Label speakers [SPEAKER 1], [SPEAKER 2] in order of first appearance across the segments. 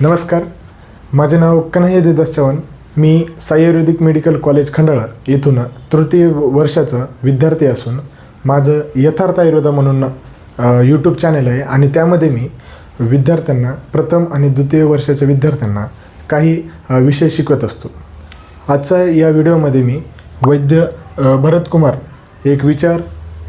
[SPEAKER 1] नमस्कार, माझे नाव कन्हैया देवदास चव्हाण. मी साई आयुर्वेदिक medical college Khandala येथून तृतीय वर्षाचा विद्यार्थी असून माझं यथार्थ आयुर्वेद म्हणून यूट्यूब चॅनल आहे आणि त्यामध्ये मी विद्यार्थ्यांना प्रथम आणि द्वितीय वर्षाच्या विद्यार्थ्यांना काही विषय शिकवत असतो. आजच्या या व्हिडिओमध्ये मी वैद्य भरत कुमार एक विचार,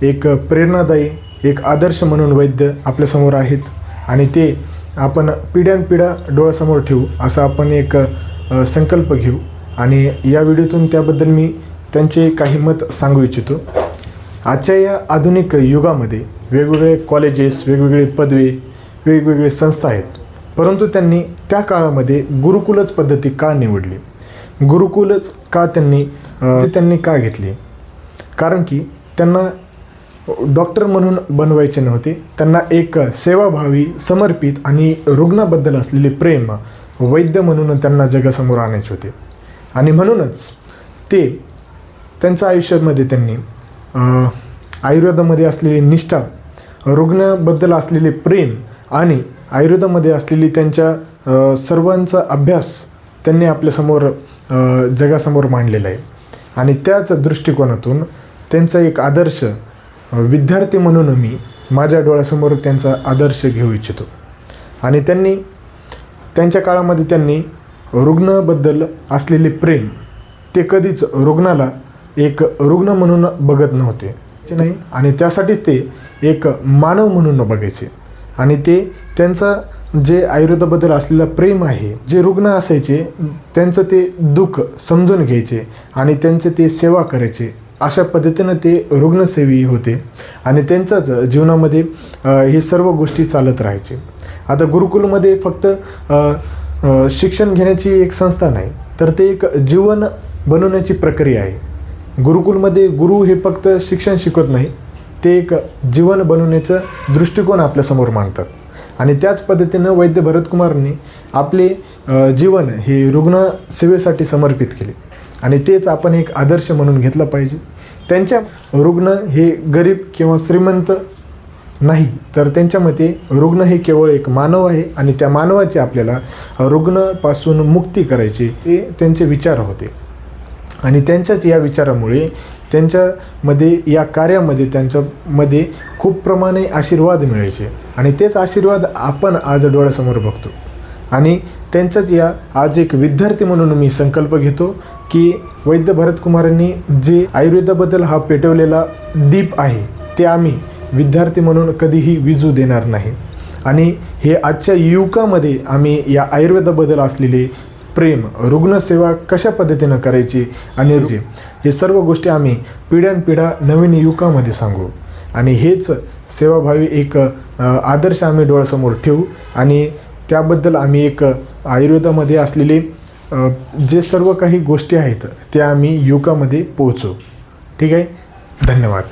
[SPEAKER 1] एक प्रेरणादायी, एक आदर्श म्हणून वैद्य आपल्यासमोर आहेत आणि ते आपण पिढ्यानपिढ्या डोळ्यासमोर ठेवू असा आपण एक संकल्प घेऊ आणि या व्हिडिओतून त्याबद्दल मी त्यांचे काही मत सांगू इच्छितो. आजच्या या आधुनिक युगामध्ये वेगवेगळे कॉलेजेस, वेगवेगळे पदवी, वेगवेगळे संस्था आहेत, परंतु त्यांनी त्या काळामध्ये गुरुकुलच पद्धती का निवडली, गुरुकुलच का त्यांनी का घेतली? कारण की त्यांना डॉक्टर म्हणून बनवायचे नव्हते. त्यांना एक सेवाभावी, समर्पित आणि रुग्णाबद्दल असलेले प्रेम वैद्य म्हणून त्यांना जगासमोर आणायचे होते आणि म्हणूनच ते त्यांच्या आयुष्यामध्ये त्यांनी आयुर्वेदामध्ये असलेली निष्ठा, रुग्णाबद्दल असलेले प्रेम आणि आयुर्वेदामध्ये असलेली त्यांच्या सर्वांचा अभ्यास त्यांनी आपल्यासमोर जगासमोर मांडलेला आहे आणि त्याच दृष्टिकोनातून त्यांचा एक आदर्श विद्यार्थी म्हणून मी माझ्या डोळ्यासमोर त्यांचा आदर्श घेऊ इच्छितो. आणि त्यांच्या काळामध्ये त्यांनी रुग्णाबद्दल असलेले प्रेम, ते कधीच रुग्णाला एक रुग्ण म्हणून बघत नव्हते नाही आणि त्यासाठीच ते एक मानव म्हणून बघायचे आणि ते त्यांचा जे आयुर्वेदाबद्दल असलेलं प्रेम आहे, जे रुग्ण असायचे त्यांचं ते दुःख समजून घ्यायचे आणि त्यांचे ते सेवा करायचे. अशा पद्धतीनं ते रुग्णसेवी होते आणि त्यांच्याच जीवनामध्ये हे सर्व गोष्टी चालत राहायचे. आता गुरुकुलमध्ये फक्त शिक्षण घेण्याची एक संस्था नाही, तर ते एक जीवन बनवण्याची प्रक्रिया आहे. गुरुकुलमध्ये गुरु हे फक्त शिक्षण शिकवत नाही, ते एक जीवन बनवण्याचं दृष्टिकोन आपल्यासमोर मांडतात आणि त्याच पद्धतीनं वैद्य भरत कुमारने आपले जीवन हे रुग्णसेवेसाठी समर्पित केले आणि तेच आपण एक आदर्श म्हणून घेतला पाहिजे. त्यांच्या रुग्ण हे गरीब किंवा श्रीमंत नाही, तर त्यांच्या मते रुग्ण हे केवळ एक मानव आहे आणि त्या मानवाची आपल्याला रुग्णापासून मुक्ती करायची, हे त्यांचे विचार होते आणि त्यांच्याच या विचारामुळे त्यांच्यामध्ये, या कार्यामध्ये त्यांच्यामध्ये खूप प्रमाणे आशीर्वाद मिळायचे आणि तेच आशीर्वाद आपण आज डोळ्यासमोर बघतो. आणि त्यांचाच या आज एक विद्यार्थी म्हणून मी संकल्प घेतो की वैद्य भरत कुमारांनी जे आयुर्वेदाबद्दल हा पेटवलेला दीप आहे ते आम्ही विद्यार्थी म्हणून कधीही विझू देणार नाही आणि हे आजच्या युगामध्ये आम्ही या आयुर्वेदाबद्दल असलेले प्रेम, रुग्णसेवा कशा पद्धतीनं करायची आणि हे सर्व गोष्टी आम्ही पिढ्यानपिढ्या नवीन युगामध्ये सांगू आणि हेच सेवाभावी एक आदर्श आम्ही डोळ्यासमोर ठेवू आणि त्याबद्दल आम्ही एक आयुर्वेदामध्ये असलेले जे सर्व काही गोष्टी आहेत त्या आम्ही युगामध्ये पोहोचू. ठीक आहे, धन्यवाद.